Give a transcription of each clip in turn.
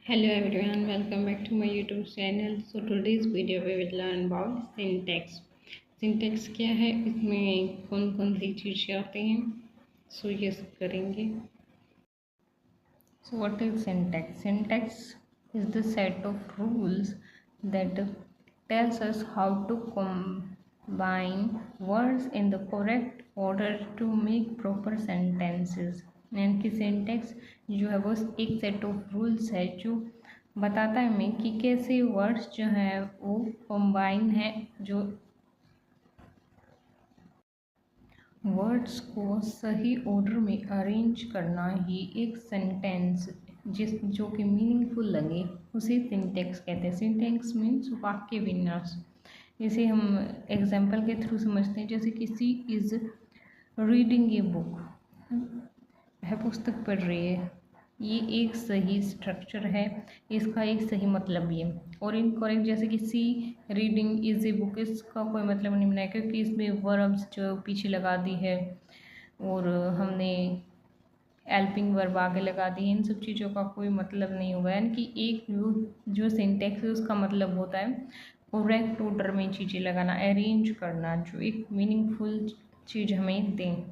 Hello everyone, welcome back to my YouTube channel. So today's video we will learn about syntax. Syntax क्या है, इसमें कौन कौन सी चीज़ें आती हैं, सो ये सब करेंगे. So what is syntax? Syntax is the set of rules that tells us how to combine words in the correct order to make proper sentences. यानी कि सिंटेक्स जो है वो एक सेट ऑफ रूल्स है जो बताता है हमें कि कैसे वर्ड्स जो है वो कॉम्बाइन है, जो वर्ड्स को सही ऑर्डर में अरेंज करना ही एक सेंटेंस जो कि मीनिंगफुल लगे उसे सिंटेक्स कहते हैं. सिंटेक्स मीन्स वाक्य विन्यास. इसे हम एग्जाम्पल के थ्रू समझते हैं. जैसे कि she is reading a book, वह पुस्तक पढ़ रही है. ये एक सही स्ट्रक्चर है, इसका एक सही मतलब भी है. और इनकरेक्ट जैसे कि सी रीडिंग इज ए बुक, इसका कोई मतलब नहीं बनाया क्योंकि इसमें वर्ब्स जो पीछे लगा दी है और हमने हेल्पिंग वर्ब आगे लगा दी है. इन सब चीज़ों का कोई मतलब नहीं होगा. यानी कि एक जो सिंटेक्स है उसका मतलब होता है करेक्ट ऑर्डर में चीज़ें लगाना, अरेंज करना, जो एक मीनिंगफुल चीज़ हमें दें.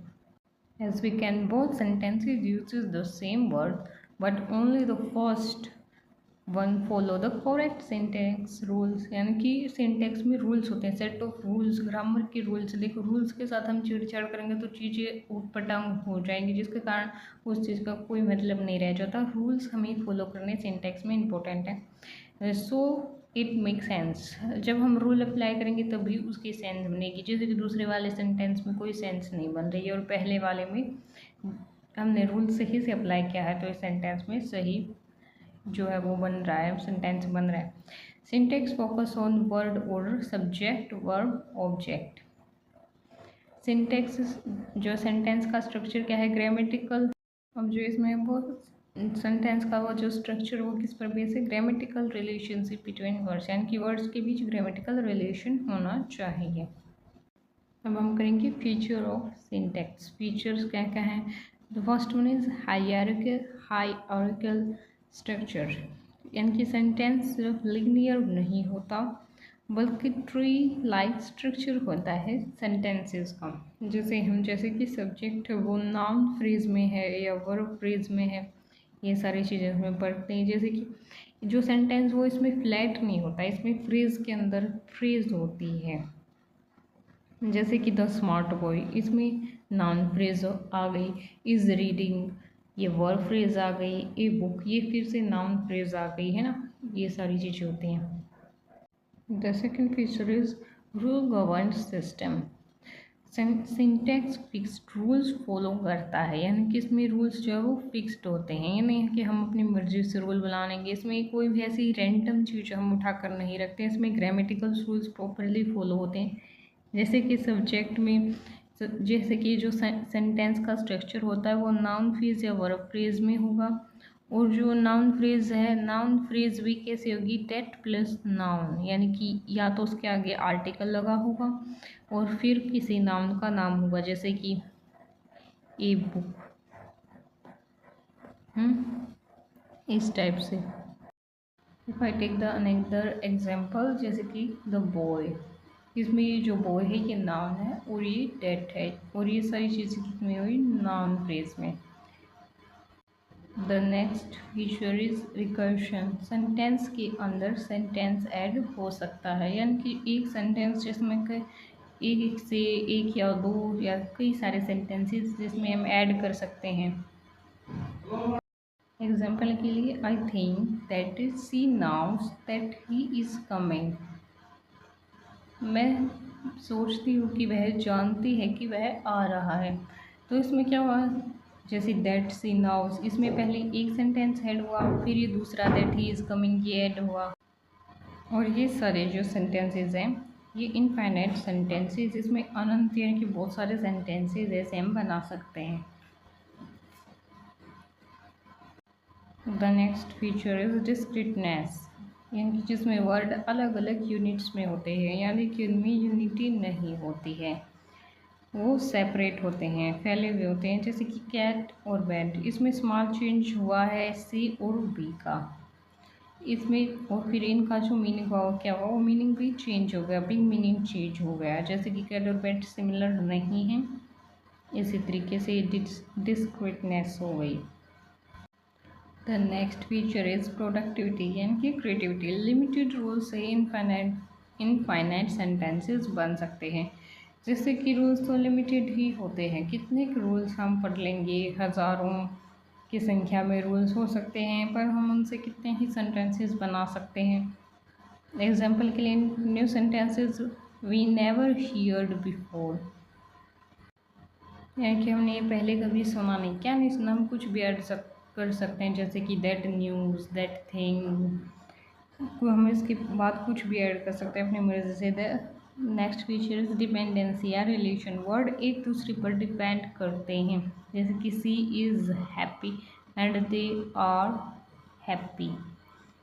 As we can, both sentences uses the same word, but only the first one follow the correct syntax rules. यानी कि सिंटेक्स में रूल्स होते हैं, सेट ऑफ रूल्स, ग्रामर के रूल्स. देखो रूल्स के साथ हम छेड़छाड़ करेंगे तो चीज़ें उटपटांग हो जाएंगी, जिसके कारण उस चीज़ का कोई मतलब नहीं रह जाता. रूल्स हमें फॉलो करने सिंटेक्स में इम्पोर्टेंट है. So it make sense. जब हम रूल अप्लाई करेंगे तभी उसकी सेंस बनेगी. जैसे कि दूसरे वाले सेंटेंस में कोई सेंस नहीं बन रही है और पहले वाले में हमने रूल सही से अप्लाई किया है तो इस सेंटेंस में सही जो है वो बन रहा है, सेंटेंस बन रहा है. Syntax focus on word order, subject, verb, object. Syntax जो सेंटेंस का स्ट्रक्चर क्या है, ग्रामेटिकल. अब जो इसमें वो सेंटेंस का वो जो स्ट्रक्चर वो किस पर बेस है, ग्रामेटिकल रिलेशनशिप बिटवीन वर्ड्स. यानी कि वर्ड्स के बीच ग्रामेटिकल रिलेशन होना चाहिए. अब हम करेंगे फीचर ऑफ सिंटेक्स. फीचर्स क्या क्या हैं. The first one is hierarchical structure. यानी कि सेंटेंस सिर्फ लिनियर नहीं होता बल्कि ट्री लाइक स्ट्रक्चर होता है सेंटेंसेस का. जैसे कि सब्जेक्ट वो नाउन फ्रेज में है या वर्ब फ्रेज में है, ये सारी चीज़ें हमें पढ़ते हैं. जैसे कि जो सेंटेंस वो इसमें फ्लैट नहीं होता, इसमें फ्रेज के अंदर फ्रेज होती है. जैसे कि द स्मार्ट बॉय, इसमें नाउन फ्रेज आ गई. इज रीडिंग, ये वर्ब फ्रेज आ गई. ए बुक, ये फिर से नाउन फ्रेज आ गई है ना. ये सारी चीज़ें होती हैं. The second feature is rule govern system. Syntax fixed rules follow करता है. यानी कि इसमें रूल्स जो है वो फिक्स्ड होते हैं. ये नहीं है कि हम अपनी मर्जी से रूल बना लेंगे. इसमें कोई भी ऐसी रैंडम चीज़ हम उठा कर नहीं रखते. इसमें ग्रामेटिकल रूल्स प्रॉपरली फॉलो होते हैं. जैसे कि सब्जेक्ट में जैसे कि जो सेंटेंस का स्ट्रक्चर होता है वो नाउन फ्रेज या वर्ब फ्रेज में होगा. और जो नाउन फ्रेज है, नाउन फ्रेज भी कैसे होगी, दैट प्लस नाउन. यानी कि या तो उसके आगे आर्टिकल लगा होगा और फिर किसी नाउन का नाम होगा. जैसे कि ए बुक, इस टाइप से. If I take the another example, जैसे कि द बॉय, इसमें ये जो बॉय है ये नाउन है और ये डेट है और ये सारी चीज़ें कितनी हुई, नाउन फ्रेज में. The next feature is recursion. Sentence के अंदर सेंटेंस ऐड हो सकता है. यानी कि एक सेंटेंस जिसमें एक से एक या दो या कई सारे सेंटेंसेस जिसमें हम ऐड कर सकते हैं. एग्जाम्पल के लिए, I think that she knows that he is coming. मैं सोचती हूँ कि वह जानती है कि वह आ रहा है. तो इसमें क्या हुआ, जैसे दैट सी नाउस, इसमें पहले एक सेंटेंस ऐड हुआ, फिर ये दूसरा दैट ही इज़ कमिंग ये ऐड हुआ. और ये सारे जो सेंटेंसेस हैं ये इनफाइनाइट सेंटेंसेस, इसमें अनंत यानी कि बहुत सारे सेंटेंसेस ऐसे हम बना सकते हैं. The next feature is discreteness. यानी कि जिसमें वर्ड अलग अलग यूनिट्स में होते हैं, यानी कि उनमें यूनिटी नहीं होती है, वो सेपरेट होते हैं, फैले हुए होते हैं. जैसे कि कैट और बैट, इसमें स्मॉल चेंज हुआ है सी और बी का. इसमें और फिर इनका जो मीनिंग हुआ वो क्या हुआ, वो मीनिंग भी चेंज हो गया, बिग मीनिंग चेंज हो गया। जैसे कि कैट और बैट सिमिलर नहीं है, इसी तरीके से डिस्क्रीटनेस हो गई। The next feature is productivity यानी कि क्रिएटिविटी। लिमिटेड रूल से इनफाइनाइट सेंटेंसेस बन सकते हैं। जैसे कि रूल्स तो लिमिटेड ही होते हैं, कितने रूल्स हम पढ़ लेंगे, हज़ारों की संख्या में रूल्स हो सकते हैं, पर हम उनसे कितने ही सेंटेंसेस बना सकते हैं। एग्जाम्पल के लिए new sentences we never heard before, यानी कि हमने ये पहले कभी सुना नहीं। क्या नहीं सुना, हम कुछ भी ऐड कर सकते हैं, जैसे कि दैट न्यूज़, दैट थिंग, हम इसके बाद कुछ भी ऐड कर सकते हैं अपनी मर्जी से। The next feature is dependency या रिलेशन। वर्ड एक दूसरे पर डिपेंड करते हैं, जैसे कि she is happy and they are happy.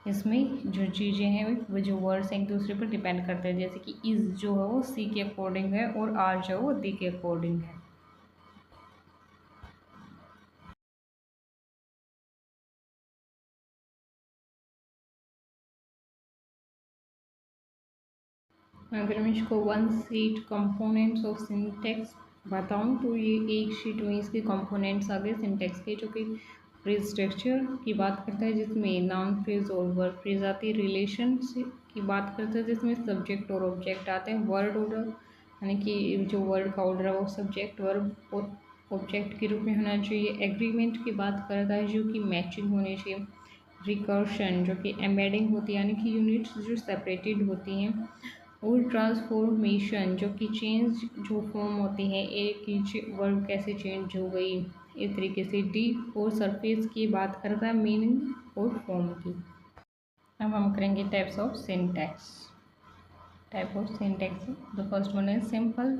इसमें जो चीज़ें हैं वो जो वर्ड्स एक दूसरे पर डिपेंड करते हैं, जैसे कि इज़ जो है वो सी के अकॉर्डिंग है और आर जो है वो दे के अकॉर्डिंग है। अगर मैं इसको one sheet components of syntax बताऊं तो ये एक शीट में इसके कंपोनेंट्स आ गए सिंटेक्स के, जो कि फ्रेज स्ट्रक्चर की बात करता है जिसमें नाउन फ्रेज और वर्ब फ्रेज आती है। रिलेशन की बात करता है जिसमें सब्जेक्ट और ऑब्जेक्ट आते हैं। वर्ड ऑर्डर यानी कि जो वर्ड का ऑर्डर है वो सब्जेक्ट वर्ब और ऑब्जेक्ट के रूप में होना चाहिए। एग्रीमेंट की बात करता है जो कि मैचिंग होनी चाहिए। रिकर्शन जो कि एम्बेडिंग होती है, यानी कि यूनिट्स जो सेपरेटेड होती हैं। और ट्रांसफॉर्मेशन जो कि चेंज जो फॉर्म होती है, एक ही वर्ड कैसे चेंज हो गई, इस तरीके से। डी और सरफेस की बात करता है मीनिंग और फॉर्म की। अब हम करेंगे types of syntax. Type of syntax, the first one is simple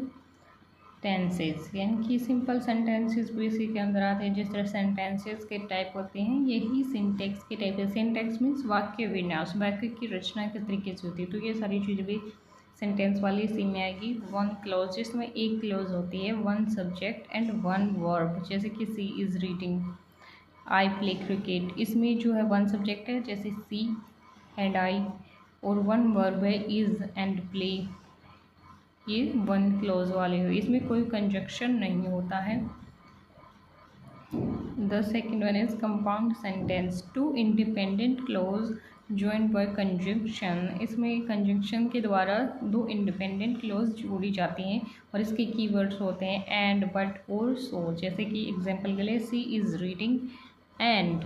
tenses, यानी कि सिंपल सेंटेंसेस भी इसी के अंदर आते हैं। जिस तरह सेंटेंसेस के टाइप होते हैं, यही सिंटैक्स के टाइप है। सिंटैक्स मीन्स वाक्य विन्यास, वाक्य की रचना किस तरीके से होती है, तो ये सारी चीज़ भी सेंटेंस वाली इसी में आएगी। वन क्लॉज, जिसमें एक क्लॉज होती है। One subject and one verb, जैसे कि she is reading, I play cricket, इसमें जो है वन सब्जेक्ट है जैसे सी एंड आई, और वन वर्ब है इज़ एंड प्ले, ये वन क्लॉज वाले हो, इसमें कोई कंजक्शन नहीं होता है। The second one is compound sentence, two independent clause joint by conjunction, इसमें कंजंक्शन के द्वारा दो इंडिपेंडेंट क्लॉज जोड़ी जाती हैं और इसके कीवर्ड्स होते हैं एंड, बट और सो। जैसे कि एग्जांपल के लिए she is reading and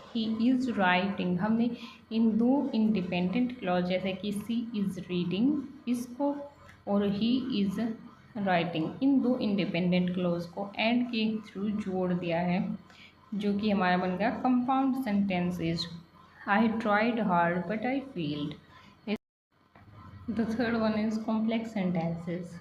he is writing, हमने इन दो इंडिपेंडेंट क्लॉज जैसे कि सी इज़ रीडिंग इसको और ही इज़ राइटिंग, इन दो इंडिपेंडेंट क्लॉज को एंड के थ्रू जोड़ दिया है, जो कि हमारा बन गया compound sentences. I tried hard but I failed. The third one is complex sentences,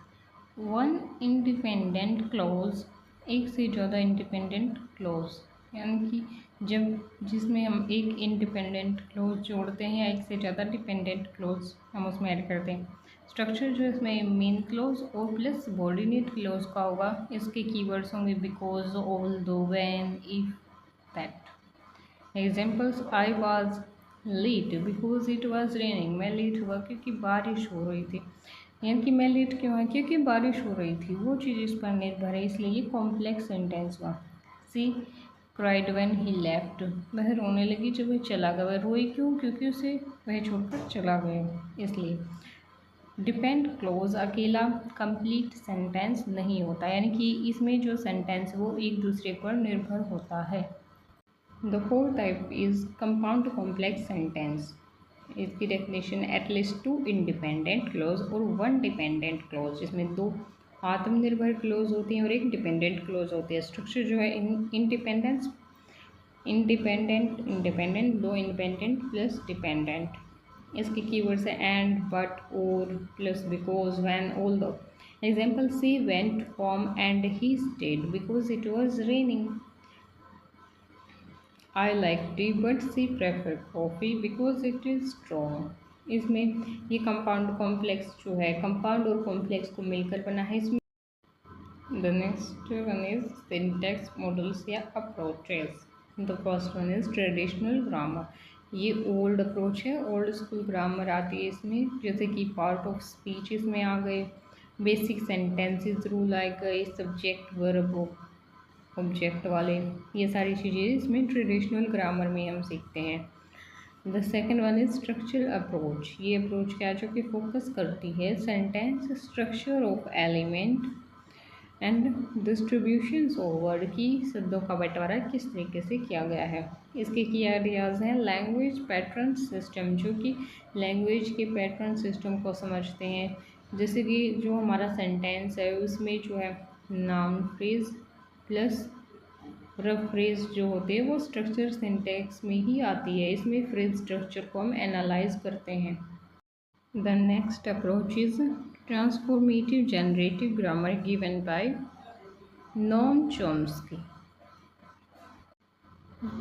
one independent clause, एक से ज़्यादा इंडिपेंडेंट क्लॉज, यानी कि जब जिसमें हम एक इंडिपेंडेंट क्लॉज जोड़ते हैं या एक से ज़्यादा डिपेंडेंट क्लॉज हम उसमें ऐड करते हैं। स्ट्रक्चर जो इसमें मेन क्लॉज और प्लस सबॉर्डिनेट क्लॉज का होगा। इसके कीवर्ड्स होंगे because, although, when, if, that. Examples, I was late because it was raining, मैं लेट हुआ क्योंकि बारिश हो रही थी, यानी कि मैं लेट क्यों है क्योंकि बारिश हो रही थी, वो चीज़ इस पर निर्भर है, इसलिए ये कॉम्प्लेक्स सेंटेंस हुआ। सी क्राइड व्हेन ही लेफ्ट, वह रोने लगी जब वह चला गया। वह रोई क्यों, क्योंकि उसे वह छोड़कर चला गया, इसलिए। डिपेंड क्लोज अकेला कंप्लीट सेंटेंस नहीं होता, यानी कि इसमें जो सेंटेंस वो एक दूसरे पर निर्भर होता है। The fourth type is compound complex sentence, इसकी definition at least two independent clause और वन डिपेंडेंट क्लोज, जिसमें दो आत्मनिर्भर क्लोज होती हैं और एक डिपेंडेंट क्लोज होती है। स्ट्रक्चर जो है इंडिपेंडेंस, इंडिपेंडेंट, इंडिपेंडेंट, दो इंडिपेंडेंट प्लस डिपेंडेंट। इसके कीवर्ड्स है एंड, बट, और, plus because, when, although. Example, she went home and he stayed because it was raining. I like tea but she prefer coffee because it is strong. इसमें ये compound complex जो है, compound और complex को मिलकर बना है। इसमें the next one is syntax models या approaches. The first one is traditional grammar, ये ओल्ड अप्रोच है, ओल्ड स्कूल ग्रामर आती है इसमें, जैसे कि पार्ट ऑफ स्पीच इसमें आ गए, बेसिक सेंटेंसेस रूल आ गए, सब्जेक्ट वर्ब ऑब्जेक्ट वाले, ये सारी चीज़ें इसमें ट्रेडिशनल ग्रामर में हम सीखते हैं। The second one is structural approach. ये अप्रोच क्या जो कि फोकस करती है sentence structure of element and distributions of word की शब्दों का बंटवारा किस तरीके से किया गया है। इसके की आइडियाज़ हैं लैंग्वेज पैटर्न सिस्टम, जो कि लैंग्वेज के पैटर्न सिस्टम को समझते हैं। जैसे कि जो हमारा सेंटेंस है उसमें जो है noun phrase plus rough phrase जो होते हैं वो स्ट्रक्चर सिंटैक्स में ही आती है। इसमें फ्रेज स्ट्रक्चर को हम एनालाइज करते हैं। The next approach is transformative generative grammar given by Noam Chomsky,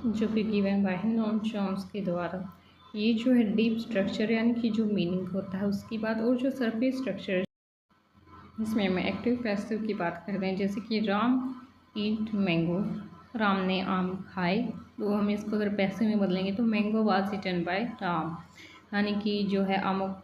जो कि गिवन बाय नोम चॉम्स्की द्वारा। ये जो है डीप स्ट्रक्चर यानी कि जो मीनिंग होता है उसकी बात, और जो सरफेस स्ट्रक्चर इसमें हम एक्टिव पैसिव की बात करते हैं। जैसे कि राम ईट मैंगो, राम ने आम खाए, तो हम इसको अगर पैसिव में बदलेंगे तो mango was eaten by Ram, यानी कि जो है आम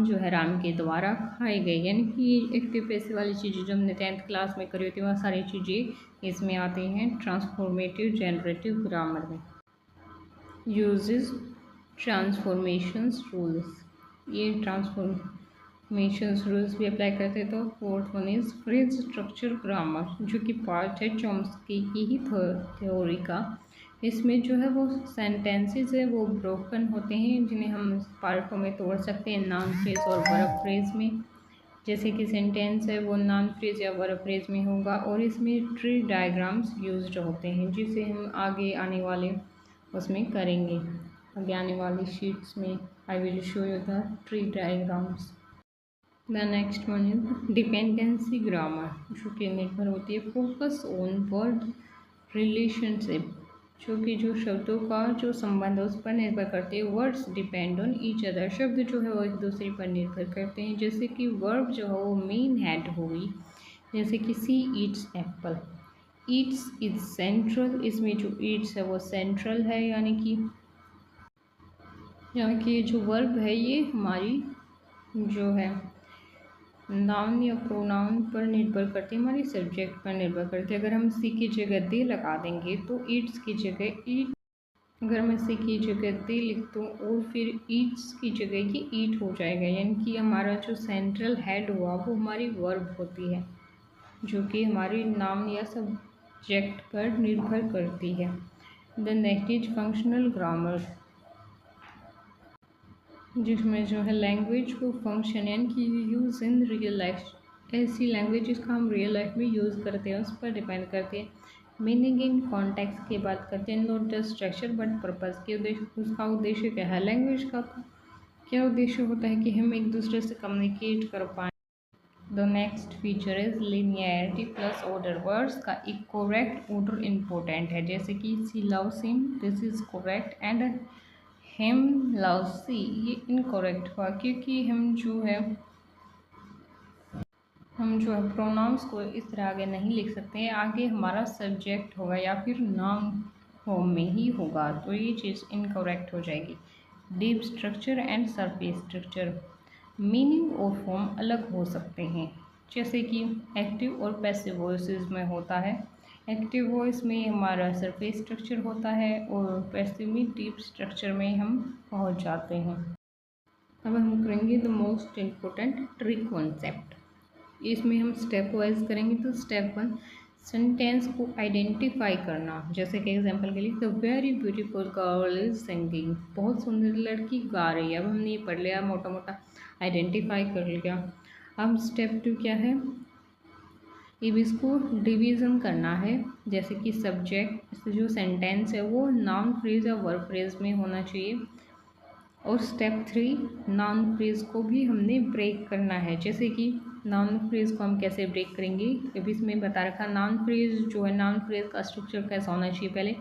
जो है राम के द्वारा खाए गए। यानी कि एक्टिव पैसिव वाली चीज़ें जो हमने 10th क्लास में करी होती है वह सारी चीज़ें इसमें आती हैं ट्रांसफॉर्मेटिव जनरेटिव ग्रामर में। यूजेस ट्रांसफॉर्मेशंस रूल्स, ये ट्रांसफॉर्मेशंस रूल्स भी अप्लाई करते हैं। तो fourth one is phrase structure grammar, जो कि पार्ट है चॉम्स्की की ही थ्योरी का। इसमें जो है वो सेंटेंसेस है वो ब्रोकन होते हैं, जिन्हें हम पार्टों में तोड़ सकते हैं, नाउन फ्रेज और वर्ब फ्रेज में। जैसे कि सेंटेंस है वो नाउन फ्रेज या वर्ब फ्रेज में होगा, और इसमें ट्री डायग्राम्स यूज्ड होते हैं, जिसे हम आगे आने वाले उसमें करेंगे। आगे आने वाली शीट्स में I will show you the tree diagrams. The next one is dependency grammar, जो कि निर्भर होती है फोकस ऑन वर्ड रिलेशनशिप, जो कि जो शब्दों का जो संबंध है उस पर निर्भर करते हैं। Words depend on each other, शब्द जो है वो एक दूसरे पर निर्भर करते हैं। जैसे कि वर्ब जो है वो मेन हेड होगी, जैसे कि she eats apple, eats is central, इसमें जो ईट्स है वो सेंट्रल है, यानी कि जो वर्ब है ये हमारी जो है नाउन या प्रोनाउन पर निर्भर करती है, हमारी सब्जेक्ट पर निर्भर करती है। अगर हम सी की जगह दे लगा देंगे तो ईट्स की जगह ईट, अगर मैं सी की जगह दे लिख दूँ और फिर ईट्स की जगह ये ईट हो जाएगा, यानी कि हमारा जो सेंट्रल हेड हुआ वो हमारी वर्ब होती है, जो कि हमारी नाउन या सब्जेक्ट पर निर्भर करती है। The next is functional grammar, जिसमें जो है लैंग्वेज को फंक्शन यानी कि यूज़ इन रियल लाइफ, ऐसी लैंग्वेज जिसका हम रियल लाइफ में यूज़ करते हैं उस पर डिपेंड करते हैं। मीनिंग इन कॉन्टेक्स्ट की बात करते हैं, not just structure but purpose के उद्देश्य, उसका उद्देश्य क्या है, लैंग्वेज का क्या उद्देश्य होता है कि हम एक दूसरे से कम्युनिकेट कर पाएँ। The next feature is linearity plus order, words का एक करेक्ट ऑर्डर इम्पोर्टेंट है। जैसे कि she loves him, this is correct, and him loves she, ये इनकरेक्ट हुआ, क्योंकि हम जो है प्रोनाउंस को इस तरह आगे नहीं लिख सकते हैं, आगे हमारा सब्जेक्ट होगा या फिर नाउन फॉर्म में ही होगा, तो ये चीज़ इनकरेक्ट हो जाएगी। Deep structure and surface structure, meaning और फॉर्म अलग हो सकते हैं, जैसे कि एक्टिव और पैसिव वॉइसेस में होता है। एक्टिव वॉइस में हमारा सरफेस स्ट्रक्चर होता है और पैसिव में डीप स्ट्रक्चर में हम पहुंच जाते हैं। अब हम करेंगे the most important tree concept, इसमें हम स्टेप वाइज करेंगे। तो स्टेप 1, सेंटेंस को आइडेंटिफाई करना। जैसे कि एग्जांपल के लिए the very beautiful girl is singing, बहुत सुंदर लड़की गा रही है। अब हमने ये पढ़ लिया, मोटा मोटा आइडेंटिफाई कर लिया। अब स्टेप 2 क्या है, अब इसको डिवीज़न करना है। जैसे कि सब्जेक्ट जो सेंटेंस है वो नाउन फ्रेज या वर्ब फ्रेज में होना चाहिए। और स्टेप 3, नाउन फ्रेज को भी हमने ब्रेक करना है। जैसे कि नाउन फ्रेज को हम कैसे ब्रेक करेंगे, अभी इसमें बता रखा। नाउन फ्रेज जो है, नाउन फ्रेज का स्ट्रक्चर कैसा होना चाहिए, पहले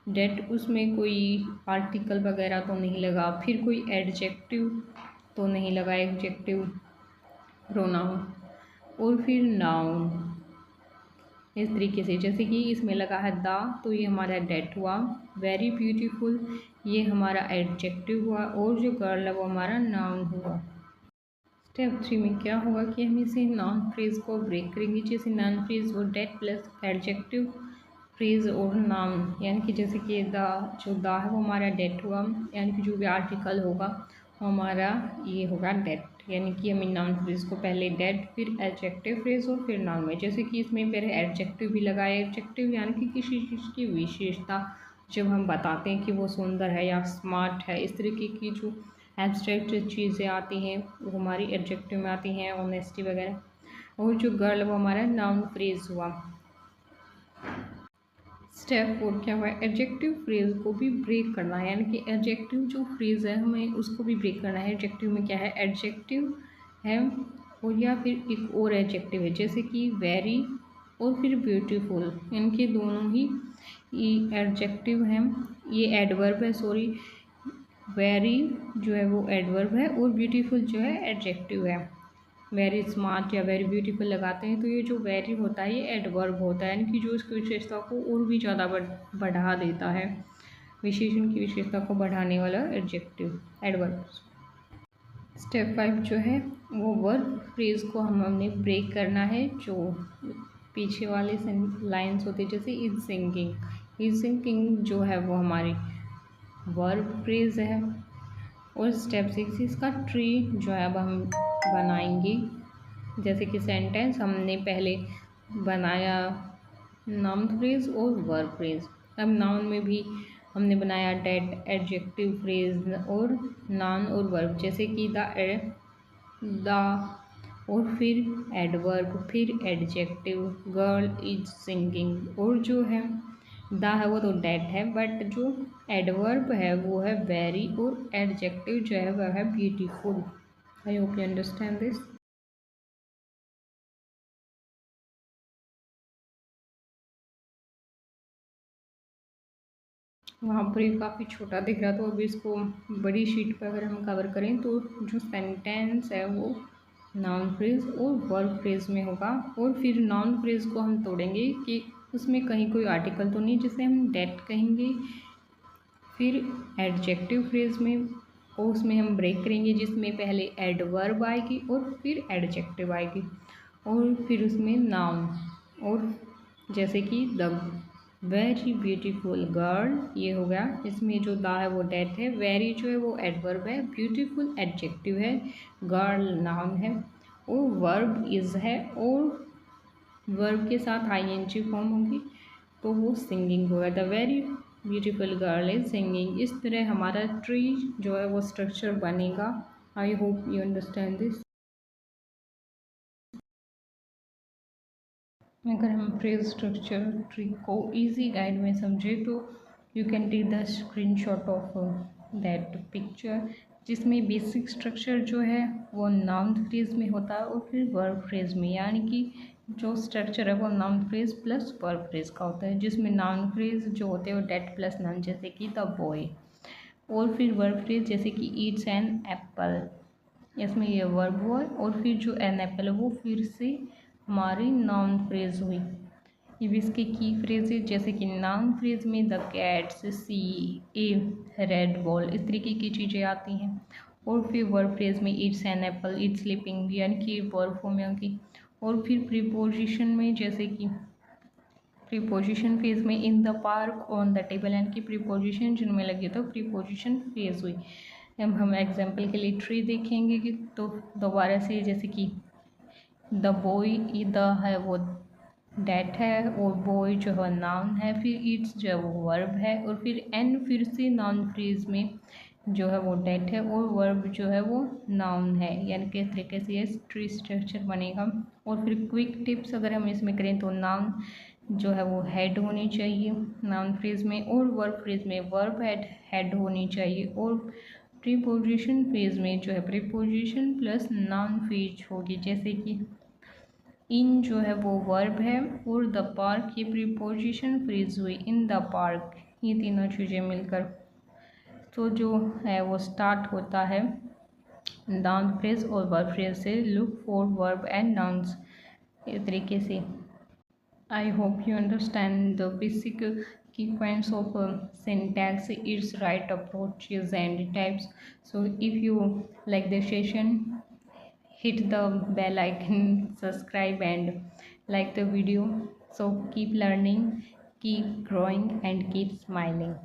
डेट, उसमें कोई आर्टिकल वगैरह तो नहीं लगा, फिर कोई एडजेक्टिव तो नहीं लगा, एडजेक्टिव प्रोनाउन, और फिर नाउन, इस तरीके से, जैसे कि इसमें लगा है द, तो ये हमारा डेट हुआ। वेरी ब्यूटीफुल ये हमारा एडजेक्टिव हुआ, और जो गर्ल है वो हमारा नाउन हुआ। स्टेप 3 में क्या होगा कि हम इसे नॉन फ्रेज को ब्रेक करेंगे। जैसे नॉन फ्रेज और डेट प्लस एडजेक्टिव फ्रेज और नाउन, यानी कि जैसे कि जो द है वो हमारा डेट हुआ, यानी कि जो भी आर्टिकल होगा वो हमारा ये होगा डेट, यानी कि हमें नाउन फ्रेज को पहले डेट फिर एडजेक्टिव फ्रेज और फिर नाउन में। जैसे कि इसमें पहले एडजेक्टिव भी लगाया, एडजेक्टिव यानी कि किसी चीज़ की विशेषता जब हम बताते हैं कि वो सुंदर है या स्मार्ट है, इस तरीके की जो एब्स्ट्रैक्ट चीज़ें आती हैं वो हमारी एडजेक्टिव में आती हैं, ऑनेस्टी वगैरह। और जो गर्ल वो हमारा नाउन फ्रेज हुआ। स्टेप 4 क्या हुआ, एडजेक्टिव फ्रेज को भी ब्रेक करना है, यानी कि एडजेक्टिव जो फ्रेज है हमें उसको भी ब्रेक करना है। एडजेक्टिव में क्या है, एडजेक्टिव है और या फिर एक और एडजेक्टिव है, जैसे कि वेरी और फिर ब्यूटीफुल, इनके दोनों ही एडजेक्टिव हैं। ये एडवर्ब है, सॉरी, वेरी जो है वो एडवर्ब है और ब्यूटीफुल जो है एडजेक्टिव है। वेरी स्मार्ट या वेरी ब्यूटीफुल लगाते हैं तो ये जो वेरी होता है ये एडवर्ब होता है, यानी कि जो इसकी विशेषता को और भी ज़्यादा बढ़ा देता है, विशेषण की विशेषता को बढ़ाने वाला एडजेक्टिव एडवर्ब। स्टेप 5 जो है वो वर्ब फ्रेज को हमने ब्रेक करना है। जो पीछे वाले लाइन्स होते हैं जैसे इज सिंकिंग जो है वो हमारी वर्ब फ्रेज है। और स्टेप 6 इसका ट्री जो है अब हम बनाएंगे। जैसे कि सेंटेंस हमने पहले बनाया नाउन फ्रेज और वर्ब फ्रेज, अब नाउन में भी हमने बनाया डेट, एडजेक्टिव फ्रेज और नाउन और वर्ब, जैसे कि द और फिर एडवर्ब फिर एडजेक्टिव, गर्ल इज सिंगिंग। और जो है द है वो तो डेट है, बट जो एडवर्ब है वो है वेरी और एडजेक्टिव जो है वह है beautiful. I hope you understand this. वहाँ पर ये काफ़ी छोटा दिख रहा, तो अभी इसको बड़ी शीट पर अगर हम कवर करें तो जो सेंटेंस है वो नाउन फ्रेज और वर्ब फ्रेज में होगा। और फिर नाउन फ्रेज को हम तोड़ेंगे कि उसमें कहीं कोई आर्टिकल तो नहीं, जिसे हम डेट कहेंगे। फिर एडजेक्टिव फ्रेज में और उसमें हम ब्रेक करेंगे, जिसमें पहले एडवर्ब आएगी और फिर एडजेक्टिव आएगी, और फिर उसमें नाउन। और जैसे कि द वेरी ब्यूटीफुल गर्ल ये हो गया, इसमें जो द है वो डेट है, वेरी जो है वो एडवर्ब है, ब्यूटीफुल एडजेक्टिव है, गर्ल नाउन है, और वर्ब इज है, और वर्ब के साथ आईएनजी फॉर्म होगी तो वो सिंगिंग होगा, the very beautiful girl is singing. इस तरह हमारा ट्री जो है वो स्ट्रक्चर बनेगा। I hope you understand this. अगर हम फ्रेज स्ट्रक्चर ट्री को इजी गाइड में समझे तो you can take the screenshot of that picture, जिसमें बेसिक स्ट्रक्चर जो है वो नाउन फ्रेज में होता है और फिर वर्ब फ्रेज में, यानी कि जो स्ट्रक्चर है वो noun phrase plus verb phrase का होता है, जिसमें नाउन फ्रेज जो होते हैं वो डेट प्लस नाउन, जैसे कि द बॉय, और फिर वर्ब फ्रेज जैसे कि ईट्स एन एप्पल, इसमें ये वर्ब हुआ, और फिर जो एन एप्पल है वो फिर से हमारी नाउन फ्रेज हुई। ये भी इसके की फ्रेज है, जैसे कि नाउन फ्रेज में the cats, see, a red ball, इस तरीके की चीज़ें आती हैं। और फिर वर्ब फ्रेज में it's an apple, it's sleeping, यानी कि वर्ब फॉर्म में होगी। और फिर प्रीपोजिशन में जैसे कि प्रीपोजिशन फेज में in the park, on the table, यानी कि प्रीपोजिशन जिनमें लगी तो प्रीपोजिशन फेज हुई। अब हम एग्जाम्पल के लिए ट्री देखेंगे कि तो दोबारा से, जैसे कि द बॉय, द है वो डेट है और बॉय जो है नाउन है, फिर इट्स जो है वो वर्ब है, और फिर एन फिर से नाउन फ्रेज में जो है वो डेट है और वर्ब जो है वो नाउन है, यानी कि इस तरीके से ये ट्री स्ट्रक्चर बनेगा। और फिर क्विक टिप्स अगर हम इसमें करें तो नाउन जो है वो हेड होनी चाहिए नाउन फ्रेज में, और वर्ब फ्रेज में वर्ब हेड होनी चाहिए, और प्रीपोजिशन फेज में जो है प्रीपोजिशन प्लस नाउन फ्रेज होगी, जैसे कि इन जो है वो वर्ब है और द पार्क की प्रीपोजिशन फ्रेज हुई, इन द पार्क, ये तीनों चीज़ें मिलकर तो जो है वो स्टार्ट होता है नाउन फ्रेज और वर्ब फ्रेज से। Look for verb and nouns, इस तरीके से। I hope you understand the basic key points of syntax, its right approaches and types. So if you like the session, hit the bell icon, subscribe and like the video. So keep learning, keep growing and keep smiling.